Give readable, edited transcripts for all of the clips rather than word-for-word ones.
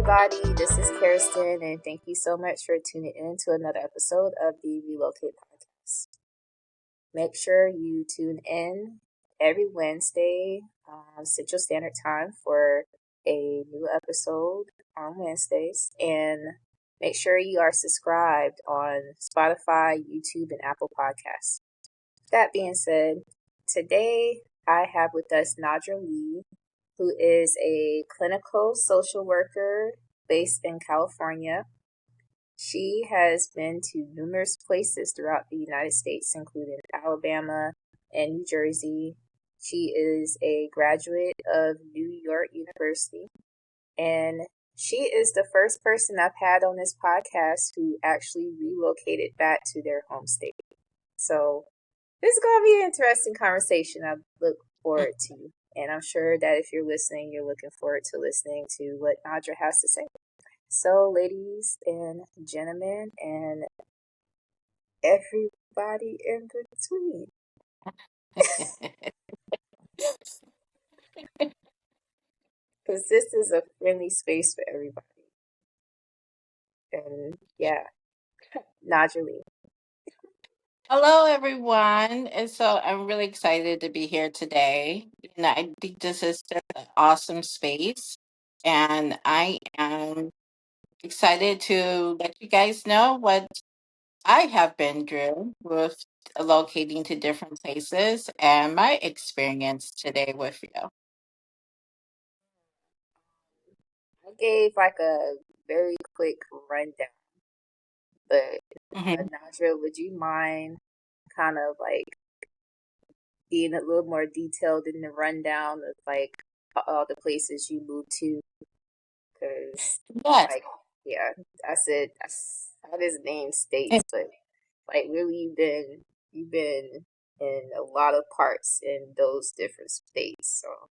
everybody. This is Kerristen, and thank you so much for tuning in to another episode of the Relocate Podcast. Make sure you tune in every Wednesday, Central Standard Time, for a new episode on Wednesdays. And make sure you are subscribed on Spotify, YouTube, and Apple Podcasts. That being said, today I have with us Nadra, who is a clinical social worker based in California. She has been to numerous places throughout the United States, including Alabama and New Jersey. She is a graduate of New York University, and she is the first person I've had on this podcast who actually relocated back to their home state. So this is going to be an interesting conversation I look forward to. And I'm sure that if you're listening, you're looking forward to listening to what Nadra has to say. So, ladies and gentlemen, and everybody in between, because this is a friendly space for everybody. And yeah, Nadra Lee. Hello, everyone. And so I'm really excited to be here today. And I think this is just an awesome space. And I am excited to let you guys know what I have been through with locating to different places and my experience today with you. I gave like a very quick rundown, but Mhm. Nadra, would you mind kind of like being a little more detailed in the rundown of like all the places you moved to? Because Yes. like, yeah, I said I just named states, but like really you've been in a lot of parts in those different states. So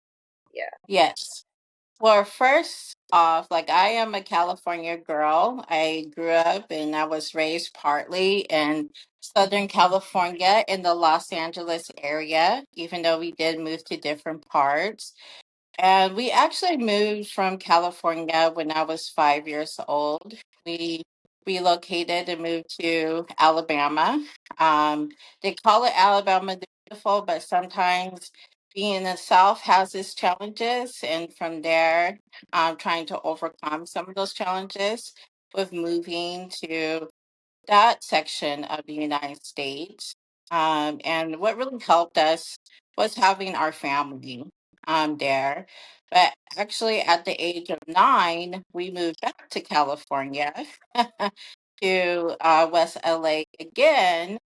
yeah. Yes. Well, first off, like I am a California girl. I grew up and I was raised partly in Southern California in the Los Angeles area, even though we did move to different parts. And we actually moved from California when I was 5 years old. We relocated and moved to Alabama. They call it Alabama the Beautiful, but sometimes being in the South has its challenges. And from there, trying to overcome some of those challenges with moving to that section of the United States. And what really helped us was having our family there. But actually, at the age of 9, we moved back to California to West LA again.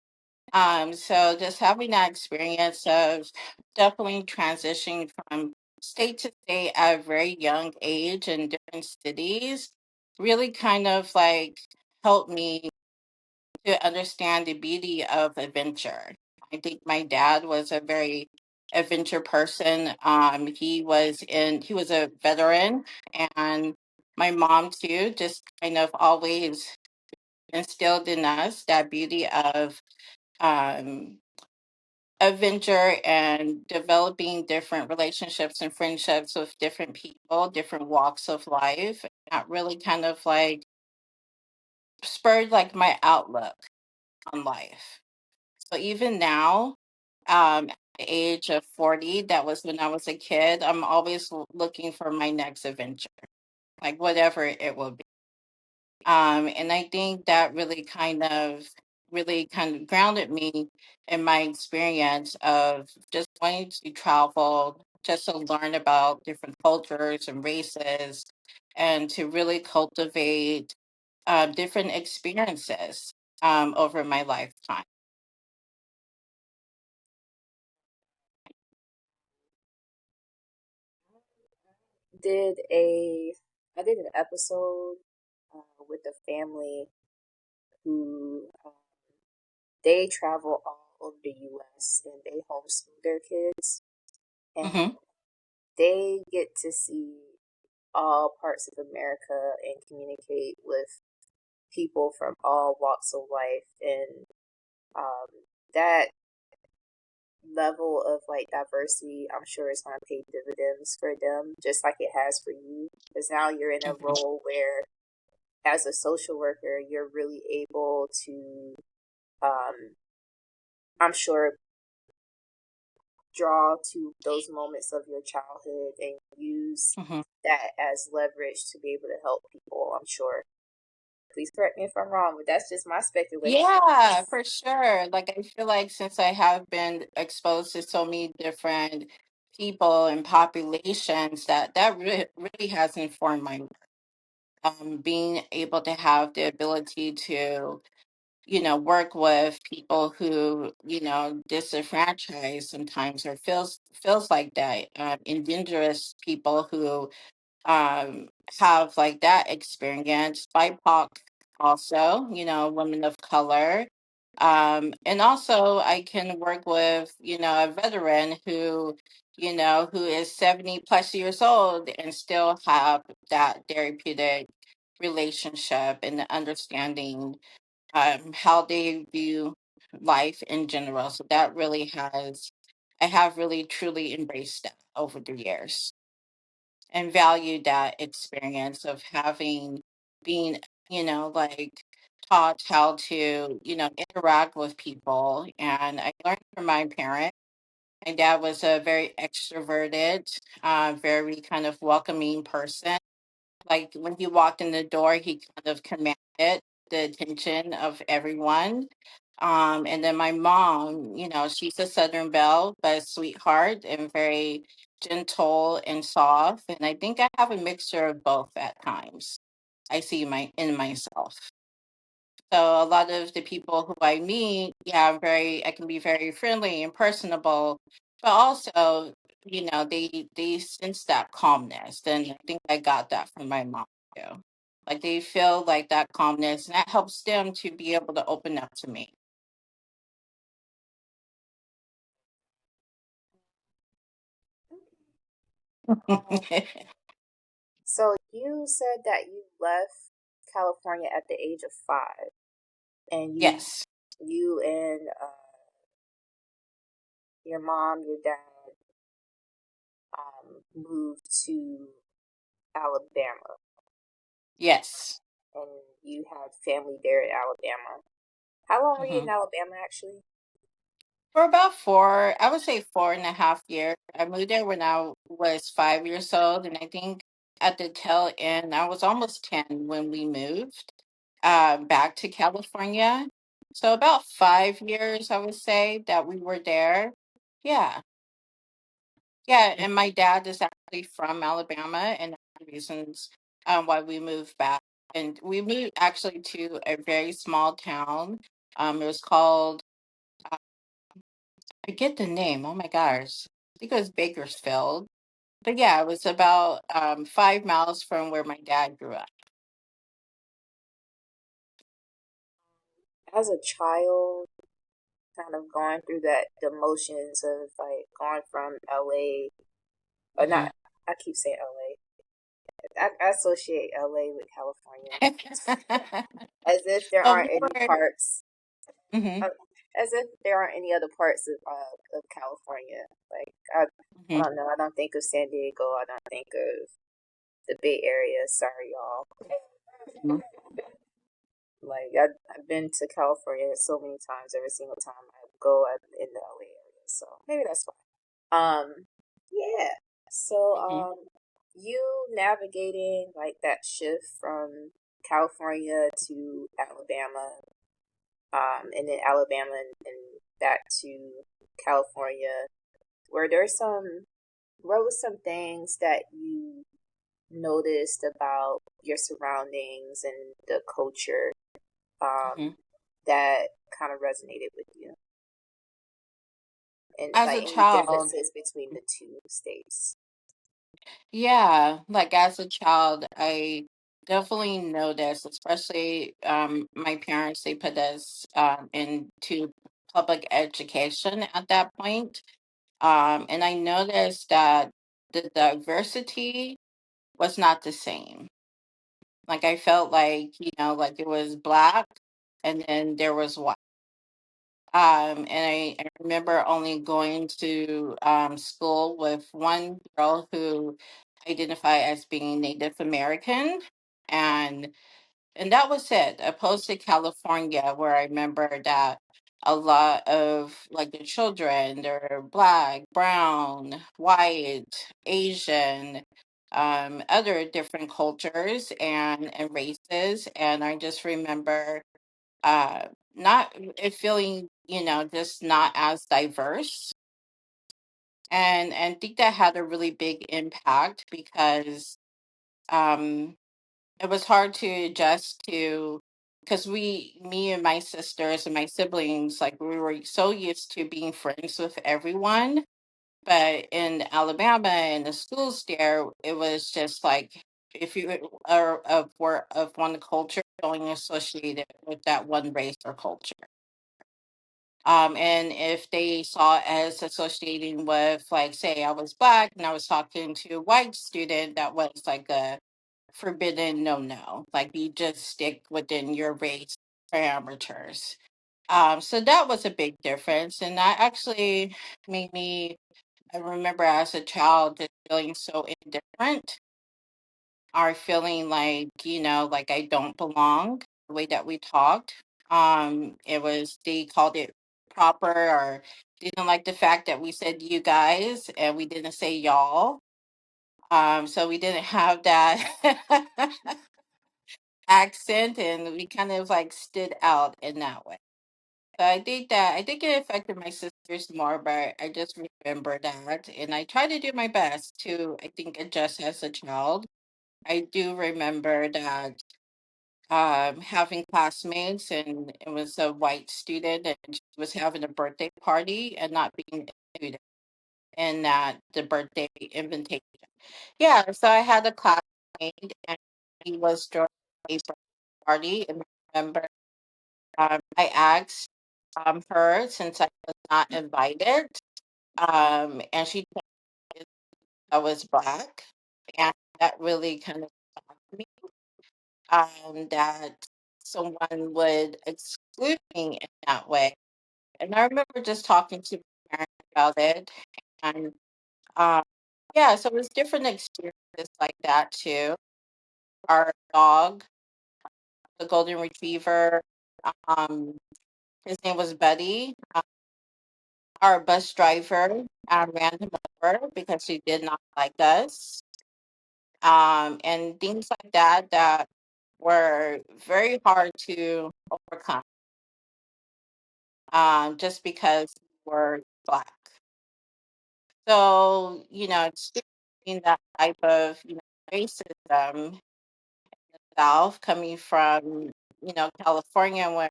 So just having that experience of definitely transitioning from state to state at a very young age in different cities really kind of like helped me to understand the beauty of adventure. I think my dad was a very adventure person. He was a veteran, and my mom too just kind of always instilled in us that beauty of um adventure and developing different relationships and friendships with different people, different walks of life. That really kind of like spurred like my outlook on life. So even now, at the age of 40, that was when I was a kid, I'm always looking for my next adventure, like whatever it will be. And I think that really kind of grounded me in my experience of just wanting to travel, just to learn about different cultures and races, and to really cultivate different experiences over my lifetime. Did a I did an episode with a family who they travel all over the U.S. and they homeschool their kids, and Hmm. they get to see all parts of America and communicate with people from all walks of life, and that level of like diversity, I'm sure it's going to pay dividends for them, just like it has for you. Because now you're in a Mhm. role where, as a social worker, you're really able to, I'm sure, draw to those moments of your childhood and use Mhm. that as leverage to be able to help people, I'm sure. Please correct me if I'm wrong, but that's just my speculation. Yeah, for sure. Like I feel like since I have been exposed to so many different people and populations, that really has informed my work. Being able to have the ability to, work with people who, disenfranchised sometimes or feels like that. Indigenous people who um have like that experience, BIPOC also, women of color. And also I can work with, a veteran who is 70 plus years old and still have that therapeutic relationship and the understanding how they view life in general. So that really I have really truly embraced that over the years and valued that experience of being, like taught how to, interact with people. And I learned from my parents. My dad was a very extroverted, very kind of welcoming person. Like when he walked in the door, he kind of commanded the attention of everyone. And then my mom, she's a Southern Belle, but a sweetheart and very gentle and soft. And I think I have a mixture of both at times. I see in myself. So a lot of the people who I meet, yeah, I can be very friendly and personable, but also, they sense that calmness. And I think I got that from my mom too. Like they feel like that calmness, and that helps them to be able to open up to me. So you said that you left California at the age of 5, and Yes, you and your mom, your dad, moved to Alabama, yes. and you had family there in Alabama. How long were you hmm in Alabama, actually? For about I would say 4.5 years. I moved there when I was 5 years old, and I think at the tail end, I was almost 10 when we moved back to California. So about 5 years, I would say, that we were there. Yeah, yeah. And my dad is actually from Alabama, and that's the reasons why we moved back. And we moved actually to a very small town. It was called I get the name. Oh my gosh. I think it was Bakersfield. But yeah, it was about 5 miles from where my dad grew up. As a child, kind of going through the motions of like going from LA, or hmm not, I keep saying LA. I associate LA with California, as if there Well, aren't any we were. parts, hmm uh, as if there aren't any other parts of California. Like I hmm don't know. I don't think of San Diego. I don't think of the Bay Area. Sorry, y'all. Like I've been to California so many times. Every single time I go, I'm in the LA area. So maybe that's fine. Yeah. So hmm you navigating like that shift from California to Alabama, and then Alabama and back to California. Were there some? What were some things that you noticed about your surroundings and the culture, hmm um, that kind of resonated with you, and As like a any child, differences between the two states? yeah, like as a child, I definitely noticed, especially my parents, they put us into public education at that point. And I noticed that the diversity was not the same. Like I felt like, like it was black and then there was white. And I remember only going to school with one girl who identified as being Native American, and and that was it. Opposed to California, where I remember that a lot of like the children, they're black, brown, white, Asian, other different cultures and races, and I just remember uh not it feeling, just not as diverse, and think that had a really big impact because um it was hard to adjust to, because me and my sisters and my siblings, like we were so used to being friends with everyone, but in Alabama in the schools there, it was just like if you are of one culture, only associated with that one race or culture. And if they saw as associating with, like, say, I was black and I was talking to a white student, that was like a forbidden no. Like, you just stick within your race parameters. So that was a big difference. And that actually made me, I remember as a child just feeling so indifferent, or feeling like, like I don't belong, the way that we talked. It was, they called it proper, or didn't like the fact that we said you guys and we didn't say y'all. So we didn't have that accent, and we kind of like stood out in that way. So I think it affected my sisters more, but I just remember that, and I try to do my best to, I think, adjust as a child. I do remember that having classmates, and it was a white student, and she was having a birthday party and not being included in that the birthday invitation. Yeah, so I had a classmate, and he was throwing a birthday party, and I remember I asked her, since I was not invited, and she told me I was black, and that really kind of shocked me, that someone would exclude me in that way. And I remember just talking to my parents about it, and um, yeah, so it was different experiences like that too. Our dog, the golden retriever, um, his name was Buddy. Our bus driver ran him over because he did not like us, and things like that that were very hard to overcome, just because we were black. So, experiencing that type of, racism South, coming from, California, where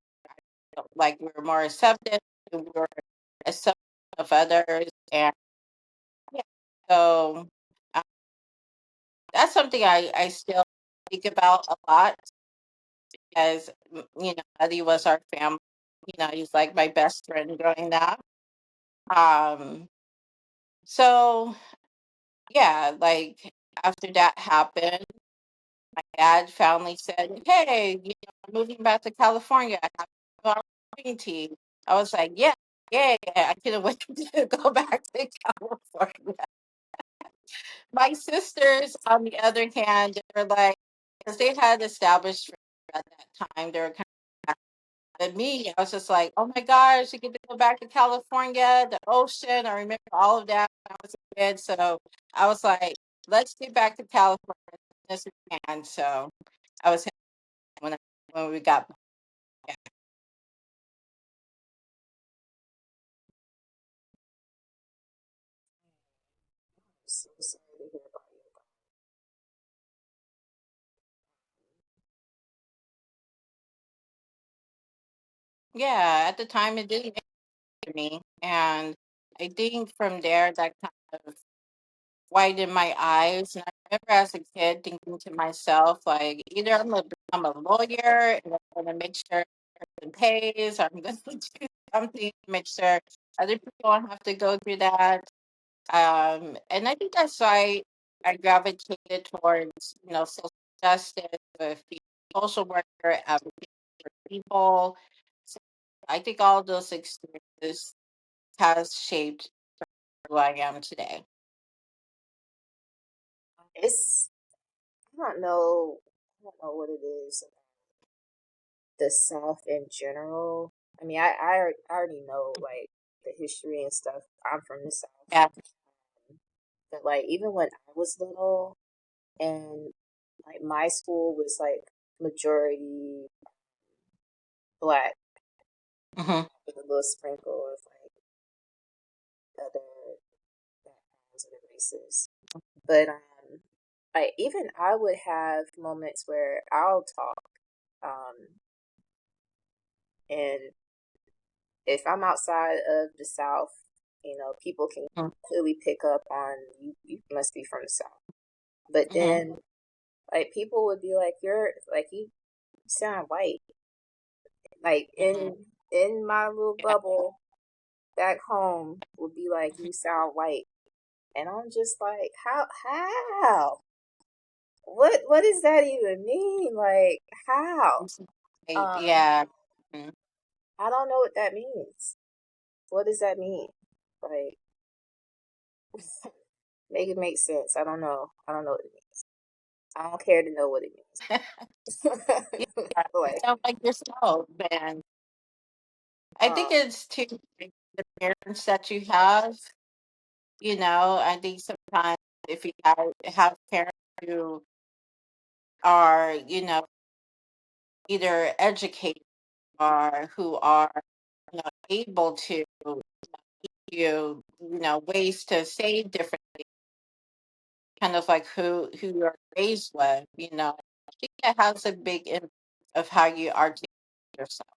like we were more accepted, and we were accepting of others, and yeah, so uh, that's something I still think about a lot, as Eddie was our family. He's like my best friend growing up. Um, so yeah, like after that happened, my dad finally said, "Hey, I'm moving back to California. I have an opportunity." I was like, "Yeah, yeah, yeah." I couldn't wait to go back to California. My sisters, on the other hand, they were like, because they had established friends at that time, they were kind of, but me, I was just like, "Oh my gosh, you get to go back to California, the ocean." I remember all of that when I was a kid. So I was like, "Let's get back to California as soon as we can." So I was happy when when we got back. So sorry to hear about you. Yeah, at the time it didn't to me, and I think from there that kind of widened my eyes. And I remember as a kid thinking to myself, like, either I'm gonna become a lawyer and I'm gonna make sure everyone pays, or I'm gonna do something to make sure other people don't have to go through that. And I think that's why I gravitated towards, social justice, with being a social worker, advocating for people. I think all those experiences has shaped who I am today. It's I don't know what it is about the South in general. I mean, I already know like the history and stuff. I'm from the South, Yeah. but like even when I was little and like my school was like majority black Hmm. with a little sprinkle of like other backgrounds, other races. But like even I would have moments where I'll talk, and if I'm outside of the South, people can clearly pick up on you. You must be from the South. But Hmm. then, like people would be like, "You're like you sound white." Like Hmm. in my little Yeah. bubble back home would be like, "You sound white," and I'm just like, How? What does that even mean? Like, how? Um, Yeah. Mhm. I don't know what that means. What does that mean? Like, make it make sense. I don't know. I don't know what it means. I don't care to know what it means. Yeah. You Like, sound like yourself, man. I think um, it's too like, the parents that you have. I think sometimes if you have parents who are, either educated or who are able to ways to save differently, kind of like who you're raised with. I think that has a big impact of how you articulate yourself,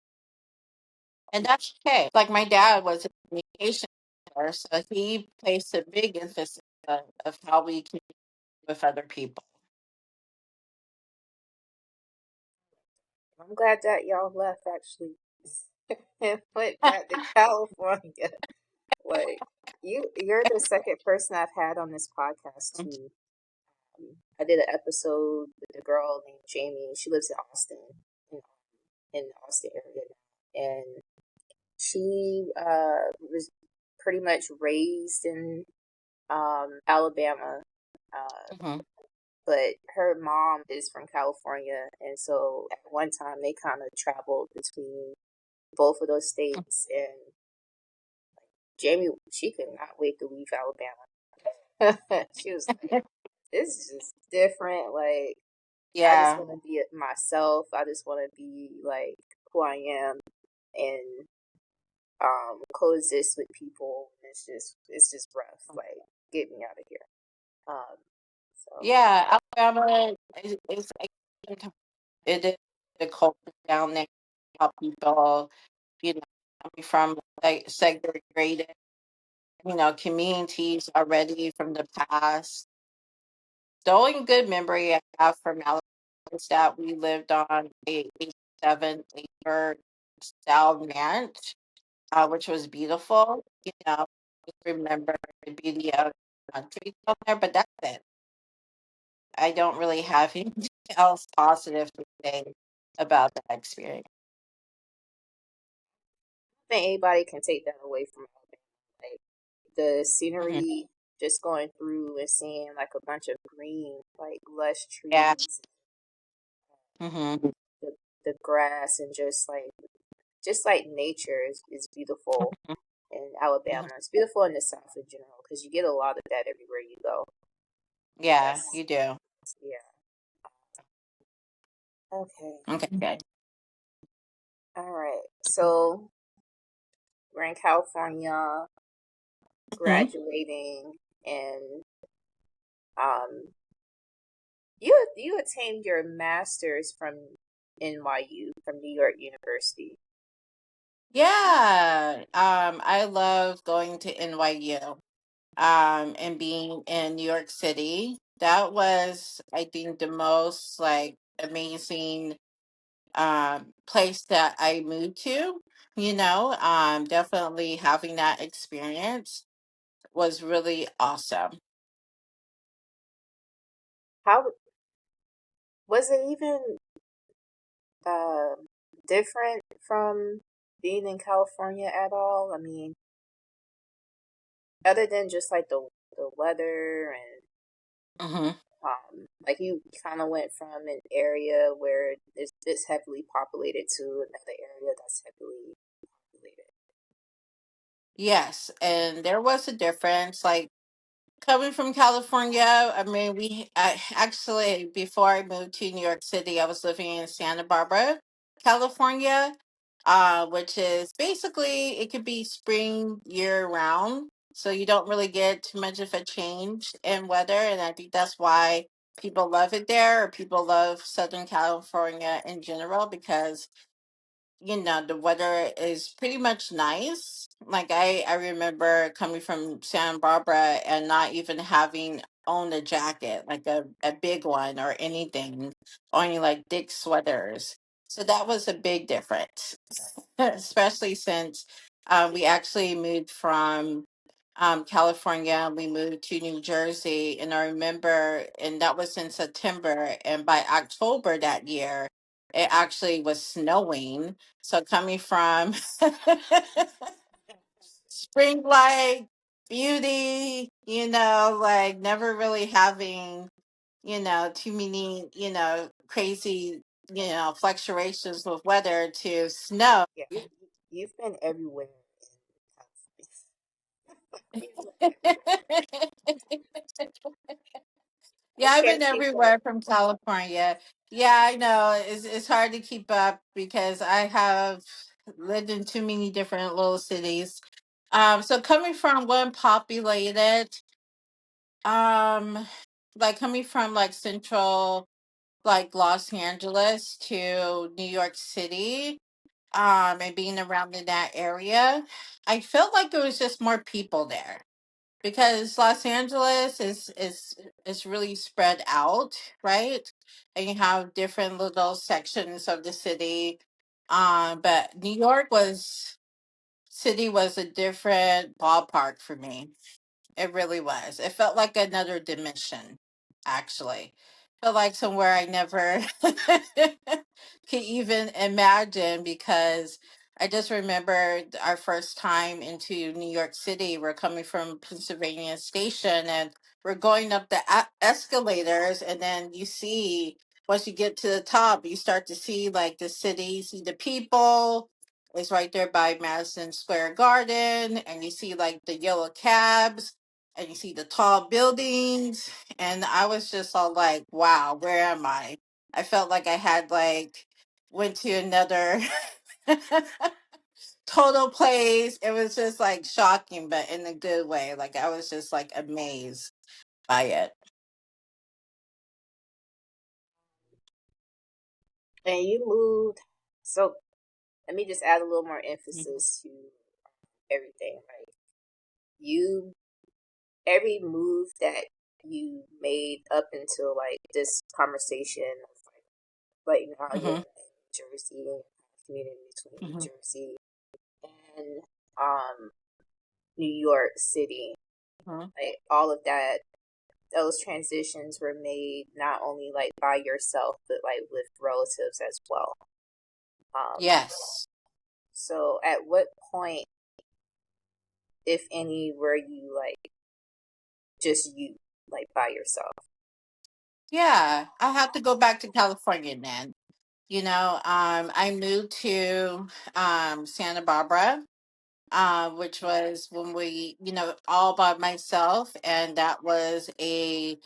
and that's okay. Like my dad was a communication teacher, so he placed a big emphasis of how we communicate with other people. I'm glad that y'all left actually and went back to California. Like, you're the second person I've had on this podcast too. I did an episode with a girl named Jamie. She lives in Austin, in, in the Austin area now, and she was pretty much raised in Alabama, Hmm. but her mom is from California, and so at one time they kind of traveled between both of those states. And Jamie, she could not wait to leave Alabama. She was like, "This is just different. Like, I just Yeah, want to be myself. I just want to be like who I am and coexist with people. It's just rough. Like, get me out of here." Um, so yeah. Alabama is like it is the culture down there. How people, coming from like segregated, communities already from the past. The only good memory I have from Alabama is that we lived on a 87 acre style ranch, which was beautiful. Just remember the beauty of the country down there, but that's it. I don't really have anything else positive to say about that experience. I think anybody can take that away from Alabama. Like the Hmm. scenery, just going through and seeing like a bunch of green, like lush Yeah. trees, Hmm. the the grass, and just like nature is beautiful in Alabama. It's beautiful in the South in general because you get a lot of that everywhere you go. Yeah, That's you do. yeah. Okay. Okay, good. All right. So we're in California, Hmm. graduating, and um, you attained your master's from NYU, from New York University. Yeah, I love going to NYU, and being in New York City. That was, I think, the most like amazing place that I moved to. Definitely having that experience was really awesome. How was it even uh, different from? being in California at all? I mean, other than just like the weather and Hmm. like you kind of went from an area where it's heavily populated to another area that's heavily populated. Yes, and there was a difference. Like coming from California, I mean, I actually, before I moved to New York City, I was living in Santa Barbara, California, which is basically it could be spring year round, so you don't really get too much of a change in weather, and I think that's why people love it there, or people love Southern California in general, because the weather is pretty much nice. Like I remember coming from Santa Barbara and not even having owned a jacket, like a big one or anything, only like thick sweaters. So that was a big difference, especially since we actually moved from California. We moved to New Jersey, and I remember, and that was in September, and by October that year, it actually was snowing. So coming from spring like beauty, like never really having, too many, crazy, fluctuations with weather to snow. Yeah, you've been everywhere in California. Yeah, I I've can't been speak for everywhere from California. Yeah, I know. It's hard to keep up because I have lived in too many different little cities. So coming from one populated, um, like coming from like central, like Los Angeles to New York City, and being around in that area, I felt like there was just more people there because Los Angeles is really spread out, right? And you have different little sections of the city. But New York was a different ballpark for me. It really was. It felt like another dimension, actually. Felt like somewhere I never could even imagine, because I just remember our first time into New York City. We're coming from Pennsylvania Station, and we're going up the escalators, and then you see, once you get to the top, you start to see like the city, you see the people. It's right there by Madison Square Garden, and you see like the yellow cabs, and you see the tall buildings, and I was just all like, wow, where am I felt like I had like went to another total place. It was just like shocking, but in a good way. Like I was just like amazed by it. And you moved. So let me just add a little more Mhm. emphasis to everything. Right, you every move that you made up until like this conversation of like now you're Mhm. in Jersey, community between New Mhm. Jersey and um New York City. Mhm. Like all of that, those transitions were made not only like by yourself but like with relatives as well. Um, Yes. so at what point, if any, were you like just you, like by yourself? Yeah, I have to go back to California then. I moved to Santa Barbara, which was when we, all by myself, and that was a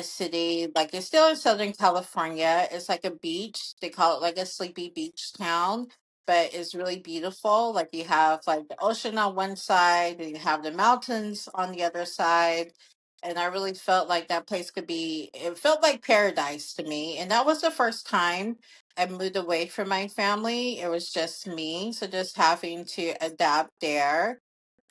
city, like it's still in Southern California. It's like a beach. They call it like a sleepy beach town, but it's really beautiful. Like you have like the ocean on one side, and you have the mountains on the other side. And I really felt like that place could be, it felt like paradise to me. And that was the first time I moved away from my family. It was just me. So just having to adapt there.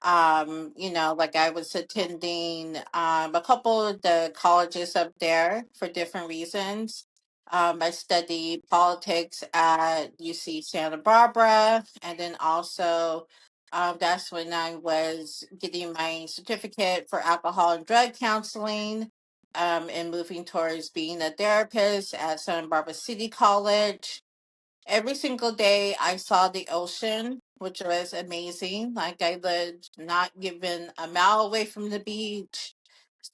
Like I was attending a couple of the colleges up there for different reasons. I studied politics at UC Santa Barbara, and then also that's when I was getting my certificate for alcohol and drug counseling, and moving towards being a therapist at Santa Barbara City College. every single day I saw the ocean, which was amazing. Like I lived not even a mile away from the beach.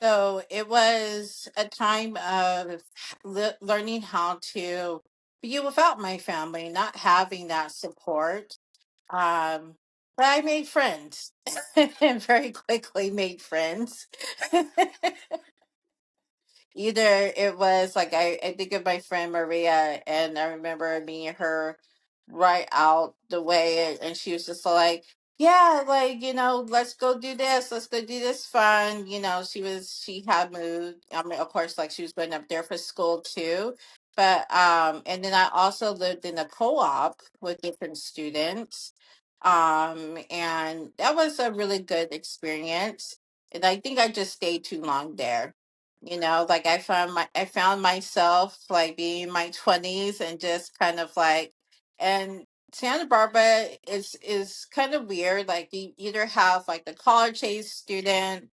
So it was a time of learning how to be without my family, not having that support. Um, but I made friends and very quickly made friends. Either it was like I think of my friend Maria, and I remember meeting her right out the way, and she was just like, "Yeah, like let's go do this, let's go do this fun." She had moved. I mean, of course, like she was going up there for school too, but and then I also lived in a co-op with different students, and that was a really good experience. And I think I just stayed too long there. Like I found myself like being in my 20s and just kind of like, and Santa Barbara is kind of weird. Like you either have like the college age student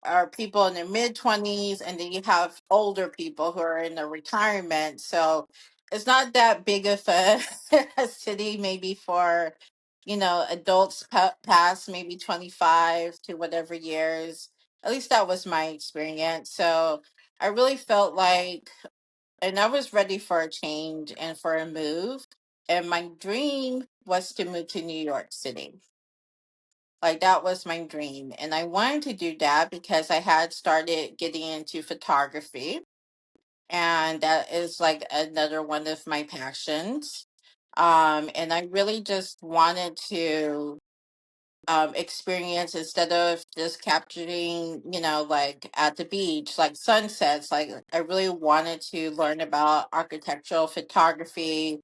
or people in their mid 20s, and then you have older people who are in the retirement. So it's not that big of a, a city, maybe for adults past maybe 25 to whatever years. At least that was my experience. So I really felt like, and I was ready for a change and for a move. And my dream was to move to New York City. Like that was my dream. And I wanted to do that because I had started getting into photography. And that is like another one of my passions. And I really just wanted to experience, instead of just capturing, like at the beach, like sunsets. Like I really wanted to learn about architectural photography,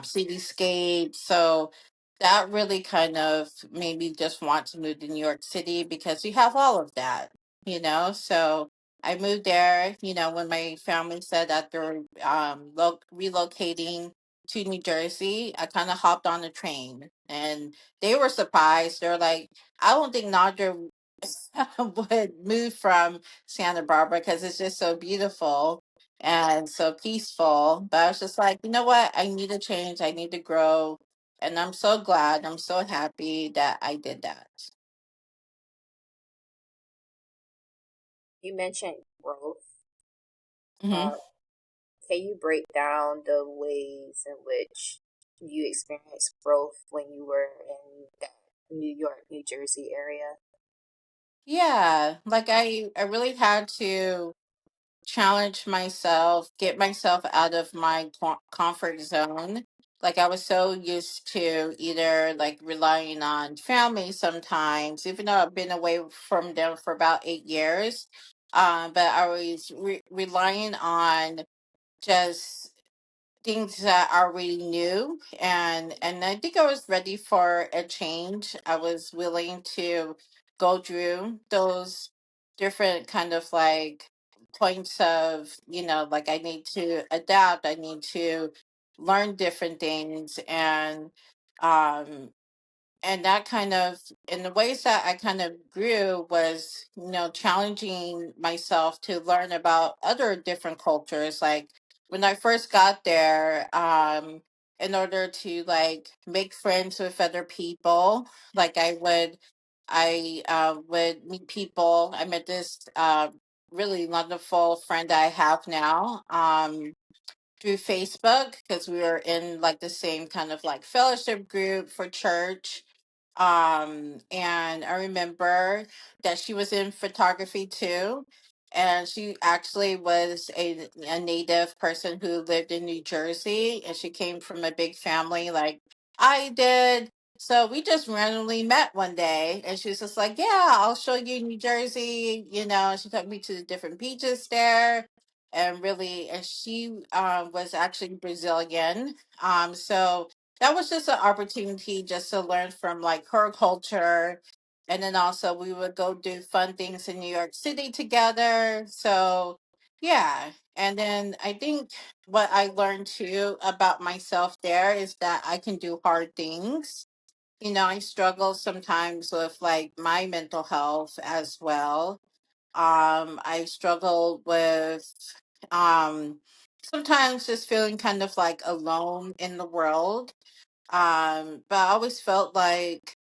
cityscape. So that really kind of made me just want to move to New York City because we have all of that. So I moved there, when my family said that they're relocating to New Jersey. I kind of hopped on the train and they were surprised. They're like, I don't think Nadra would move from Santa Barbara because it's just so beautiful and so peaceful. But I was just like, you know what? I need to change. I need to grow. And I'm so glad. I'm so happy that I did that. You mentioned growth. Hmm. Uh, can you break down the ways in which you experienced growth when you were in that New York, New Jersey area? Yeah. Like I really had to challenge myself, get myself out of my comfort zone. Like I was so used to either like relying on family sometimes, even though I've been away from them for about 8 years. But I was relying on just things that are really new, and I think I was ready for a change. I was willing to go through those different kind of like points of, like I need to adapt, I need to learn different things, um and that kind of, in the ways that I kind of grew was, challenging myself to learn about other different cultures. Like when I first got there, in order to like make friends with other people, like I would meet people. I met this really wonderful friend that I have now. Through Facebook, because we were in like the same kind of like fellowship group for church. And I remember that she was in photography too. And she actually was a native person who lived in New Jersey, and she came from a big family like I did. So we just randomly met one day, and she was just like, "Yeah, I'll show you New Jersey." She took me to the different beaches there, and really, and she was actually Brazilian. So that was just an opportunity just to learn from like her culture. And then also we would go do fun things in New York City together. So yeah. And then I think what I learned too about myself there is that I can do hard things. I struggle sometimes with like my mental health as well. I struggled with um sometimes just feeling kind of like alone in the world. But I always felt like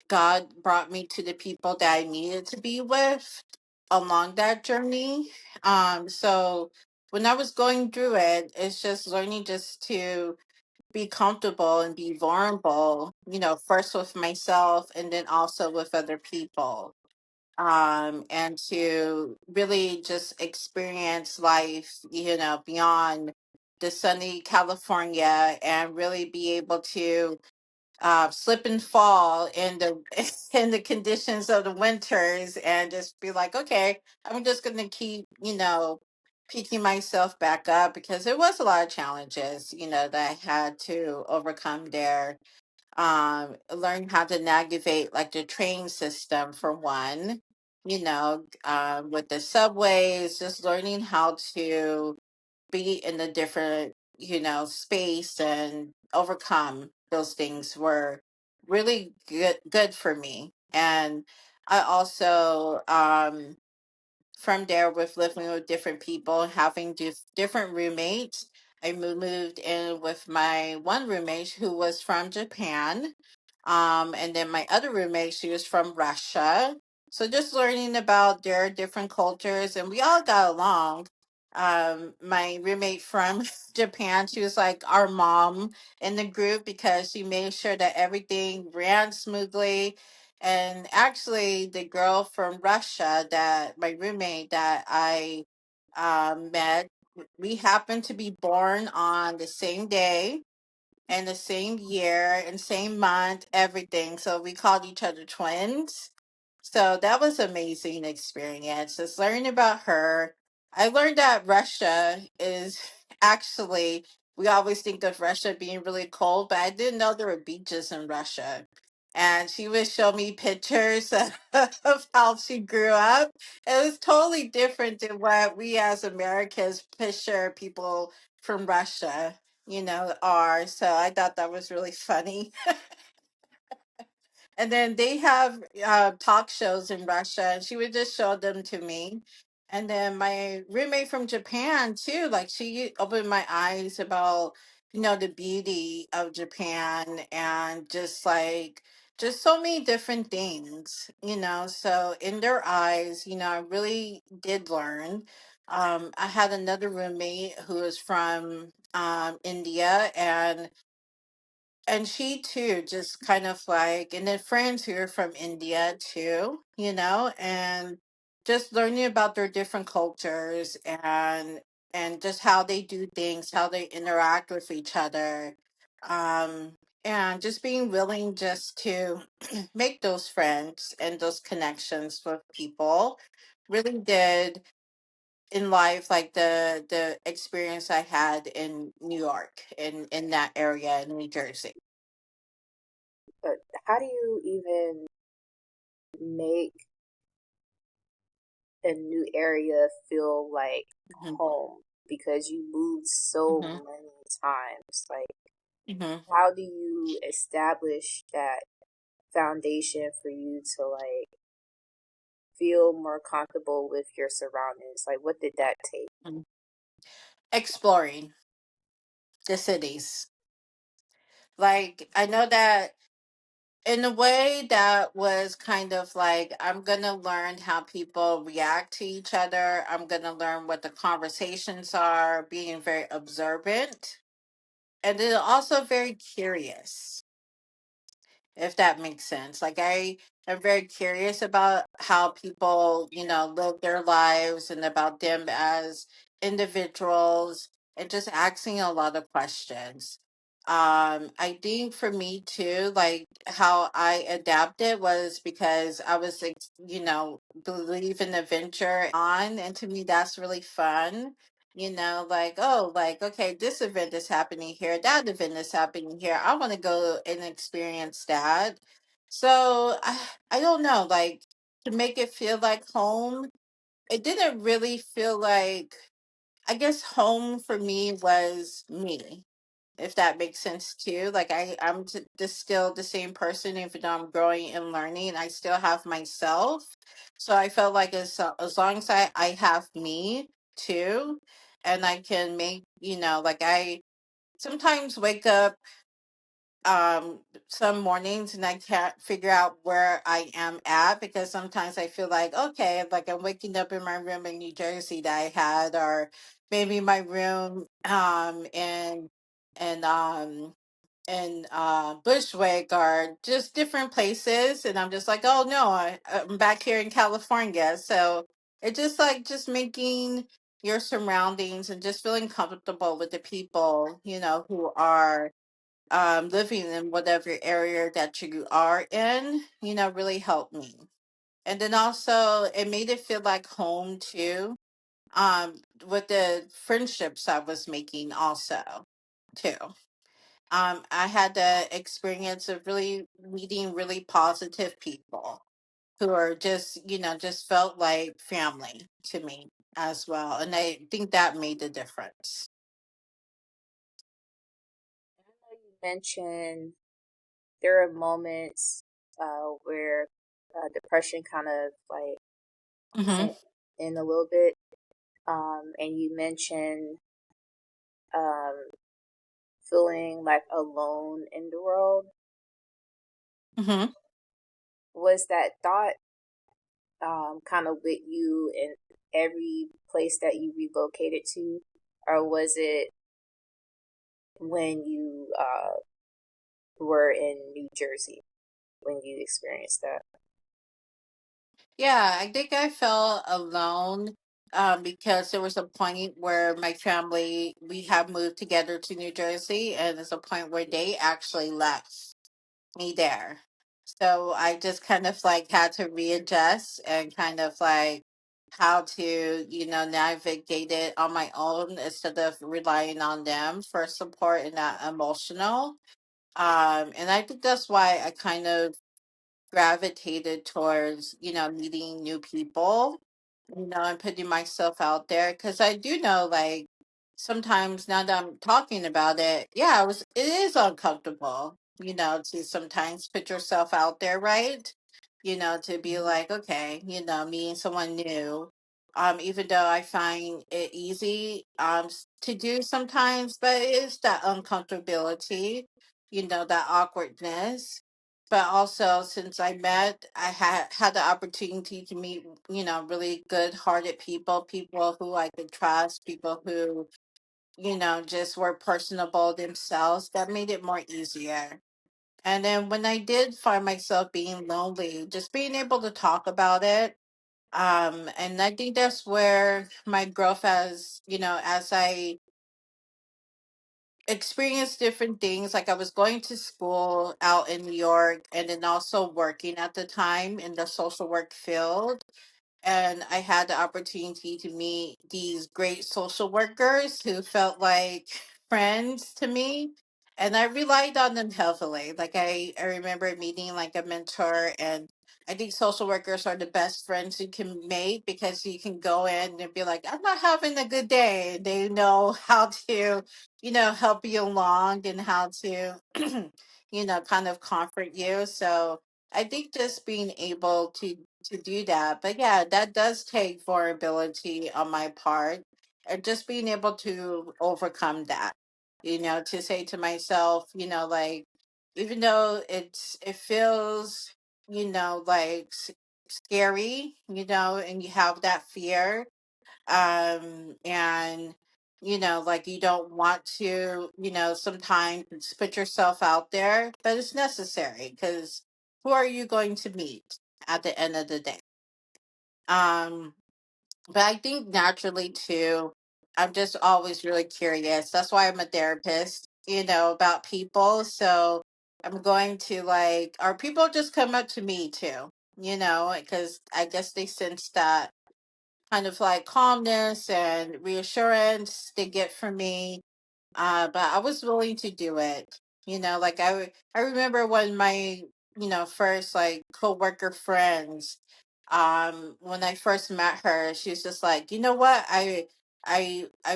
God brought me to the people that I needed to be with along that journey. So when I was going through it, it's just learning just to be comfortable and be vulnerable, first with myself and then also with other people. And to really just experience life, beyond the sunny California and really be able to slip and fall in the in the conditions of the winters and just be like, okay, I'm just gonna keep, picking myself back up because there was a lot of challenges, that I had to overcome there. Learn how to navigate like the train system for one, with the subways, just learning how to be in a different, space and overcome those things were really good for me. And I also from there with living with different people, having different roommates. I moved in with my one roommate who was from Japan. And then my other roommate, she was from Russia. So just learning about their different cultures, and we all got along. My roommate from Japan, she was like our mom in the group because she made sure that everything ran smoothly. And actually, the girl from Russia, that my roommate that I met, we happened to be born on the same day and the same year and same month, everything. So we called each other twins. So that was amazing experience. Just learning about her. I learned that Russia is actually, we always think of Russia being really cold, but I didn't know there were beaches in Russia. And she would show me pictures of how she grew up. It was totally different than what we as Americans picture people from Russia, are. So I thought that was really funny. And then they have talk shows in Russia, and she would just show them to me. And then my roommate from Japan too, like she opened my eyes about, the beauty of Japan and just so many different things, So in their eyes, I really did learn. I had another roommate who was from India, and she too just kind of like, and then friends who are from India too, and just learning about their different cultures and just how they do things, how they interact with each other. um and just being willing just to make those friends and those connections with people really did in life, like the experience I had in New York, in that area in New Jersey. But how do you even make a new area feel like Mhm, home? Because you moved so mhm, many times. Like, mhm, how do you establish that foundation for you to like feel more comfortable with your surroundings? Like, what did that take? mhm. Exploring the cities. Like, I know that in a way that was kind of like, I'm going to learn how people react to each other. I'm going to learn what the conversations are, being very observant, and then also very curious, if that makes sense. Like, I am very curious about how people, live their lives and about them as individuals, and just asking a lot of questions. I think for me too, like how I adapted was because I was like, believe in adventure on, and to me that's really fun. Like, oh, like, okay, this event is happening here, that event is happening here. I want to go and experience that. So I don't know, like, to make it feel like home, it didn't really feel like, I guess home for me was me, if that makes sense too. Like, just still the same person, even though I'm growing and learning, I still have myself. So I felt like as long as I have me too, and I can make, like I sometimes wake up some mornings and I can't figure out where I am at, because sometimes I feel like, okay, like I'm waking up in my room in New Jersey that I had, or maybe my room in Bushwick, or just different places, and I'm just like, oh no, I'm back here in California. So it's just like just making your surroundings and just feeling comfortable with the people, who are living in whatever area that you are in, really helped me. And then also it made it feel like home too. With the friendships I was making also too. I had the experience of really meeting really positive people who are just, just felt like family to me as well. And I think that made the difference. I know you mentioned there are moments where depression kind of like Mm-hmm. set in a little bit. And you mentioned um, feeling like alone in the world. Mm-hmm. Was that thought kind of with you in every place that you relocated to, or was it when you were in New Jersey when you experienced that? Yeah, I think I felt alone because there was a point where my family, we have moved together to New Jersey, and there's a point where they actually left me there. So I just kind of like had to readjust and kind of like how to, navigate it on my own instead of relying on them for support and that emotional. And I think that's why I kind of gravitated towards, meeting new people, and putting myself out there. Because I do know, like, sometimes now that I'm talking about it, yeah, it is uncomfortable, to sometimes put yourself out there, right? To be like, okay, meeting someone new. Even though I find it easy to do sometimes, but it is that uncomfortability, that awkwardness. But also, since I had the opportunity to meet, really good-hearted people who I could trust, people who, just were personable themselves. That made it more easier. And then when I did find myself being lonely, just being able to talk about it, and I think that's where my growth, as I experienced different things. Like I was going to school out in New York, and then also working at the time in the social work field. And I had the opportunity to meet these great social workers who felt like friends to me. And I relied on them heavily. Like I remember meeting like a mentor, and I think social workers are the best friends you can make, because you can go in and be like, I'm not having a good day. They know how to, help you along, and how to, kind of comfort you. So I think just being able to do that. But yeah, that does take vulnerability on my part, and just being able to overcome that. To say to myself, like, even though it feels, like scary, and you have that fear, and like you don't want to, sometimes put yourself out there, but it's necessary, because who are you going to meet at the end of the day? um but I think naturally too, I'm just always really curious. That's why I'm a therapist, about people. So I'm going to like, or people just come up to me too, because I guess they sense that kind of like calmness and reassurance they get from me. But I was willing to do it. Like I remember when my, first like coworker friends, when I first met her, she was just like, you know what, I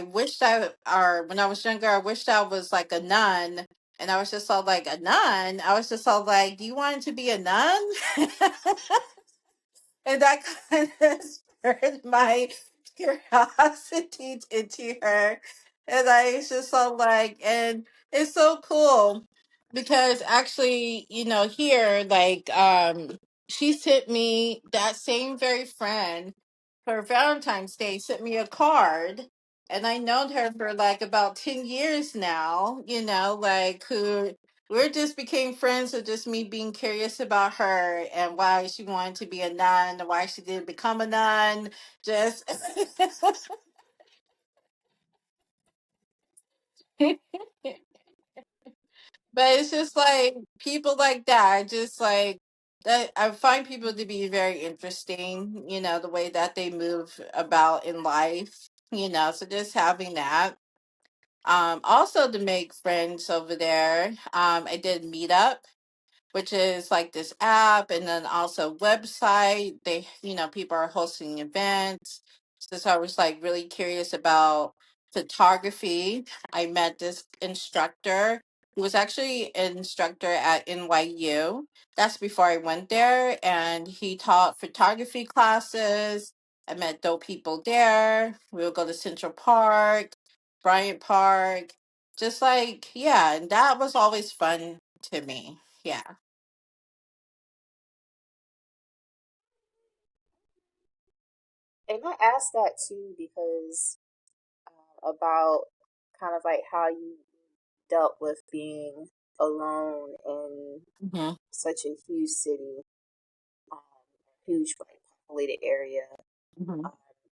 wished or when I was younger, I wished I was like a nun. And I was just all like, a nun? I was just all like, do you want to be a nun? And that kind of spurred my curiosity into her. And I was just so like, and it's so cool because actually, here, like, she sent me that same very friend for Valentine's Day, sent me a card. And I known her for like about 10 years now, like who we just became friends with just me being curious about her and why she wanted to be a nun, why she didn't become a nun. Just, but it's just like people like that. I just like that. I find people to be very interesting. The way that they move about in life. So just having that. Also to make friends over there. I did Meetup, which is like this app and then also website. They, people are hosting events. So I was like really curious about photography. I met this instructor who was actually an instructor at NYU. That's before I went there. And he taught photography classes. I met dope people there. We would go to Central Park, Bryant Park. Just like, yeah, and that was always fun to me. Yeah. And I asked that too because about kind of like how you dealt with being alone in Mhm. such a huge city, um, huge like populated area. Mhm. I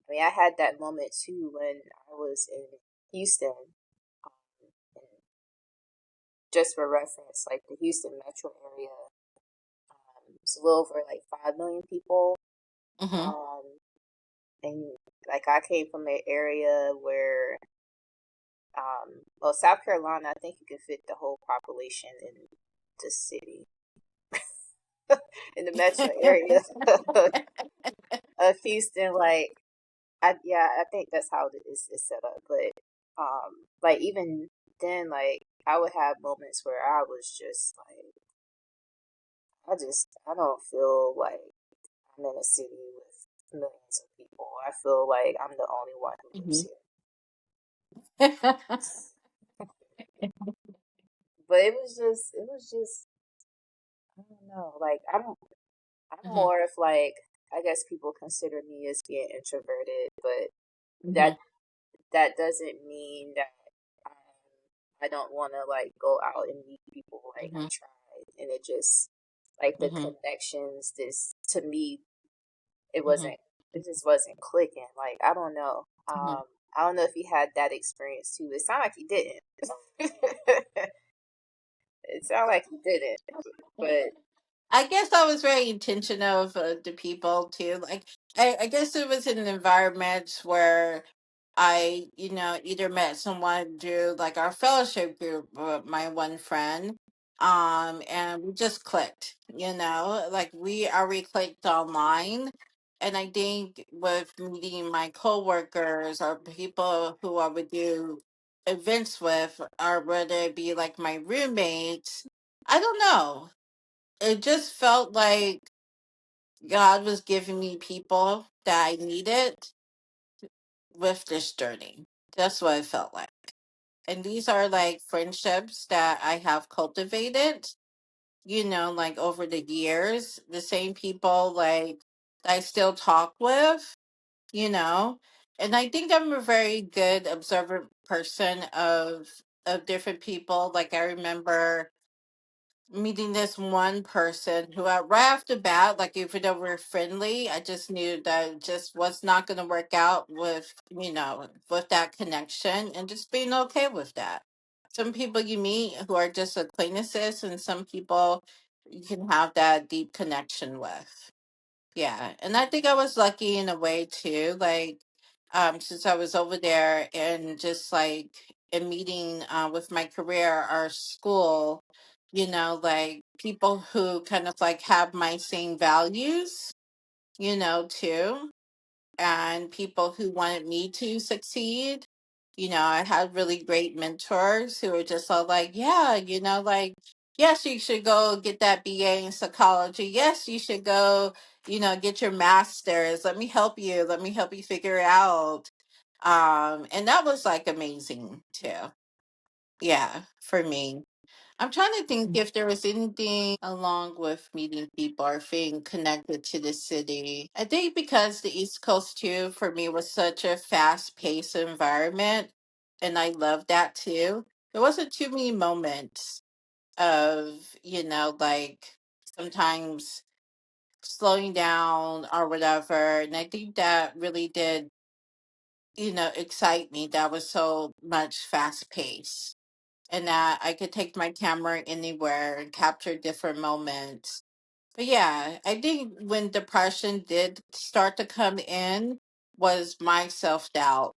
mean, I had that moment too when I was in Houston. And just for reference, like the Houston metro area, it's a little over like 5 million people. Mhm. Um, and like I came from an area where, well, South Carolina, I think you can fit the whole population in the city, in the metro area of Houston. Yeah, I think that's how it's set up. But like even then, like I would have moments where I was just like, I don't feel like I'm in a city with millions of people. I feel like I'm the only one who lives Mhm. here. But it was just, I don't know. Like I'm Mhm. more of like, I guess people consider me as being introverted, but that Mhm. that doesn't mean that I don't want to like go out and meet people. Like I Mhm. tried, and it just like the Mhm. connections. This to me, it Mhm. wasn't. It just wasn't clicking. Like I don't know. Mhm. I don't know if you had that experience too. It sounded like you didn't. It sounded like you didn't, but I guess I was very intentional of the people too. Like, I guess it was in an environment where I, either met someone through like our fellowship group, my one friend, and we just clicked. Like we already clicked online, and I think with meeting my coworkers or people who I would do events with, or whether it be like my roommates, I don't know. It just felt like God was giving me people that I needed with this journey. That's what it felt like. And these are like friendships that I have cultivated, like over the years. The same people like that I still talk with, you know. And I think I'm a very good observant person of different people. Like I remember meeting this one person who right off the bat, like even though we're friendly, I just knew that it just was not going to work out with that connection and just being okay with that. Some people you meet who are just acquaintances and some people you can have that deep connection with. Yeah, and I think I was lucky in a way too. Like, since I was over there and just like in meeting with my career, our school, like people who kind of like have my same values, too, and people who wanted me to succeed. I had really great mentors who were just all like, yeah, like yes, you should go get that BA in psychology. Yes, you should go, get your master's. Let me help you. Let me help you figure it out. And that was like amazing too. Yeah, for me. I'm trying to think if there was anything along with meeting people or being connected to the city. I think because the East Coast too, for me, was such a fast paced environment, and I love that too. There wasn't too many moments of, like sometimes slowing down or whatever. And I think that really did, excite me. That was so much fast paced and that I could take my camera anywhere and capture different moments. But yeah, I think when depression did start to come in was my self doubt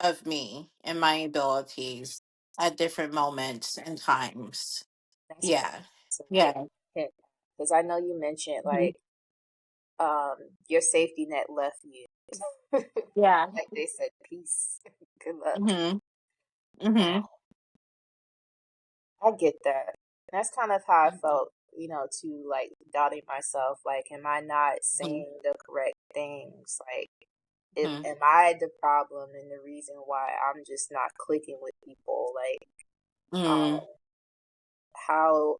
of me and my abilities at different moments and times. That's what Yeah. to Yeah. hit, because I know you mentioned Mhm. like your safety net left you. Yeah. Like they said, peace, good luck. Mhm. Mhm. I get that. That's kind of how I felt, to like doubting myself. Like, am I not Mhm. saying the correct things? Like, Mhm. am I the problem and the reason why I'm just not clicking with people? Like, Mhm. um, how,